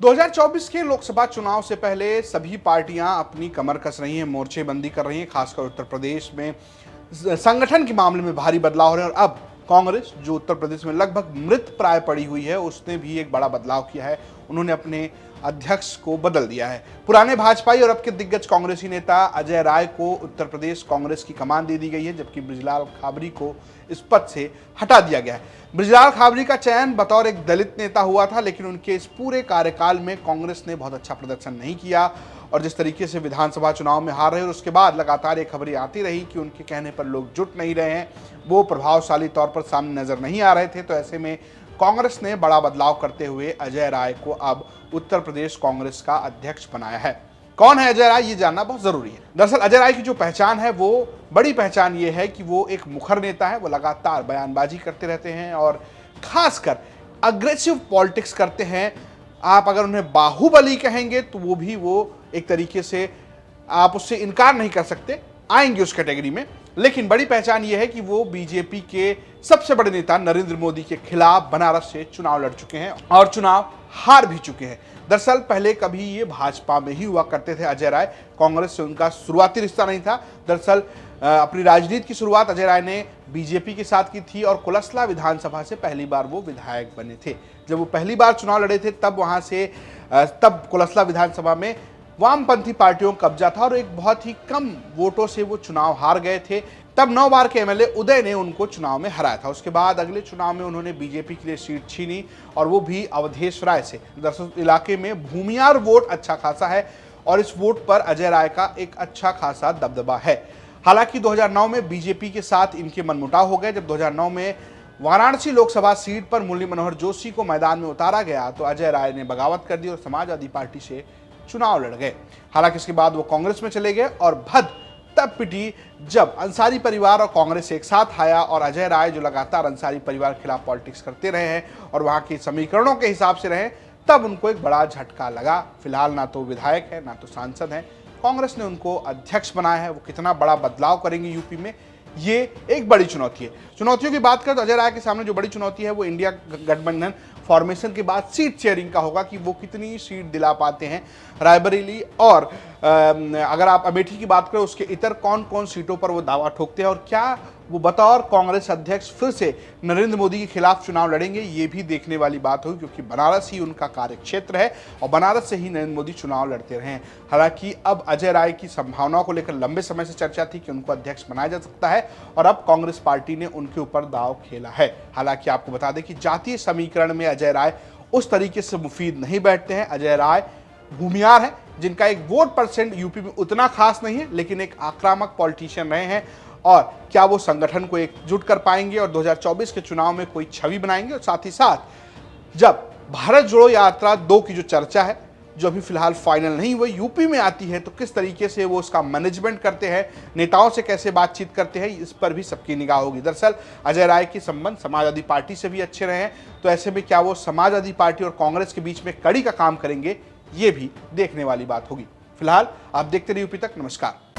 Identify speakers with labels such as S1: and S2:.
S1: 2024 के लोकसभा चुनाव से पहले सभी पार्टियां अपनी कमर कस रही हैं, मोर्चेबंदी कर रही हैं। खासकर उत्तर प्रदेश में संगठन के मामले में भारी बदलाव हो रहे हैं और अब कांग्रेस, जो उत्तर प्रदेश में लगभग मृत प्राय पड़ी हुई है, उसने भी एक बड़ा बदलाव किया है। उन्होंने अपने अध्यक्ष को बदल दिया है। पुराने भाजपाई और अब के दिग्गज कांग्रेसी नेता अजय राय को उत्तर प्रदेश कांग्रेस की कमान दे दी गई है, जबकि बृजलाल खाबरी को इस पद से हटा दिया गया है। बृजलाल खाबरी का चयन बतौर एक दलित नेता हुआ था, लेकिन उनके इस पूरे कार्यकाल में कांग्रेस ने बहुत अच्छा प्रदर्शन नहीं किया और जिस तरीके से विधानसभा चुनाव में हार रहे और उसके बाद लगातार ये खबरें आती रही कि उनके कहने पर लोग जुट नहीं रहे हैं, वो प्रभावशाली तौर पर सामने नजर नहीं आ रहे थे। तो ऐसे में कांग्रेस ने बड़ा बदलाव करते हुए अजय राय को अब उत्तर प्रदेश कांग्रेस का अध्यक्ष बनाया है। कौन है अजय राय, ये जानना बहुत जरूरी है। दरअसल अजय राय की जो पहचान है, वो बड़ी पहचान ये है कि वो एक मुखर नेता है। वो लगातार बयानबाजी करते रहते हैं और खासकर अग्रेसिव पॉलिटिक्स करते हैं। आप अगर उन्हें बाहुबली कहेंगे तो वो एक तरीके से आप उससे इनकार नहीं कर सकते, आएंगे उस कैटेगरी में। लेकिन बड़ी पहचान यह है कि वो बीजेपी के सबसे बड़े नेता नरेंद्र मोदी के खिलाफ बनारस से चुनाव लड़ चुके हैं और चुनाव हार भी चुके हैं। दरअसल पहले कभी ये भाजपा में ही हुआ करते थे अजय राय, कांग्रेस से उनका शुरुआती रिश्ता नहीं था। दरअसल अपनी राजनीति की शुरुआत अजय राय ने बीजेपी के साथ की थी और कुलसला विधानसभा से पहली बार वो विधायक बने थे। जब वो पहली बार चुनाव लड़े थे तब कुलसला विधानसभा में वामपंथी पार्टियों का कब्जा था और एक बहुत ही कम वोटों से वो चुनाव हार गए थे। तब 9 बार के एमएलए उदय ने उनको चुनाव में हराया था। उसके बाद अगले चुनाव में उन्होंने बीजेपी के लिए सीट छीनी और वो भी अवधेश राय से। दरअसल इलाके में भूमियार वोट अच्छा खासा है और इस वोट पर अजय राय का एक अच्छा खासा दबदबा है। हालांकि 2009 में बीजेपी के साथ इनके मनमुटाव हो गए। जब 2009 में वाराणसी लोकसभा सीट पर मुरली मनोहर जोशी को मैदान में उतारा गया तो अजय राय ने बगावत कर दी और समाजवादी पार्टी से चुनाव लड़ गए। हालांकि इसके बाद वो कांग्रेस में चले गए और भद तब पिटी जब अंसारी परिवार और कांग्रेस एक साथ आया और अजय राय, जो लगातार अंसारी परिवार के खिलाफ पॉलिटिक्स करते रहे हैं और वहां के समीकरणों के हिसाब से रहे, तब उनको एक बड़ा झटका लगा। फिलहाल ना तो विधायक है ना तो सांसद है, कांग्रेस ने उनको अध्यक्ष बनाया है। वो कितना बड़ा बदलाव करेंगे यूपी में, ये एक बड़ी चुनौती है। चुनौतियों की बात करें तो अजय राय के सामने जो बड़ी चुनौती है वो इंडिया गठबंधन फॉर्मेशन के बाद सीट शेयरिंग का होगा कि वो कितनी सीट दिला पाते हैं रायबरेली और अगर आप अमेठी की बात करें उसके इतर कौन कौन सीटों पर वो दावा ठोकते हैं और क्या वो बतौर कांग्रेस अध्यक्ष फिर से नरेंद्र मोदी के खिलाफ चुनाव लड़ेंगे, ये भी देखने वाली बात होगी क्योंकि बनारस ही उनका कार्यक्षेत्र है और बनारस से ही नरेंद्र मोदी चुनाव लड़ते रहे हैं। हालांकि अब अजय राय की संभावनाओं को लेकर लंबे समय से चर्चा थी कि उनको अध्यक्ष बनाया जा सकता है और अब कांग्रेस पार्टी ने उनके ऊपर दांव खेला है। हालांकि आपको बता दें कि जातीय समीकरण में अजय राय उस तरीके से मुफीद नहीं बैठते हैं। अजय राय भूमियार है जिनका एक वोट परसेंट यूपी में उतना खास नहीं है, लेकिन एक आक्रामक पॉलिटिशियन रहे हैं और क्या वो संगठन को एकजुट कर पाएंगे और 2024 के चुनाव में कोई छवि बनाएंगे। और साथ ही साथ जब भारत जोड़ो यात्रा 2 की जो चर्चा है, जो अभी फिलहाल फाइनल नहीं हुई, यूपी में आती है, तो किस तरीके से वो उसका मैनेजमेंट करते हैं, नेताओं से कैसे बातचीत करते हैं, इस पर भी सबकी निगाह होगी। दरअसल अजय राय के संबंध समाजवादी पार्टी से भी अच्छे रहे हैं, तो ऐसे में क्या वो समाजवादी पार्टी और कांग्रेस के बीच में कड़ी का काम करेंगे, ये भी देखने वाली बात होगी। फिलहाल आप देखते रहिए यूपी तक। नमस्कार।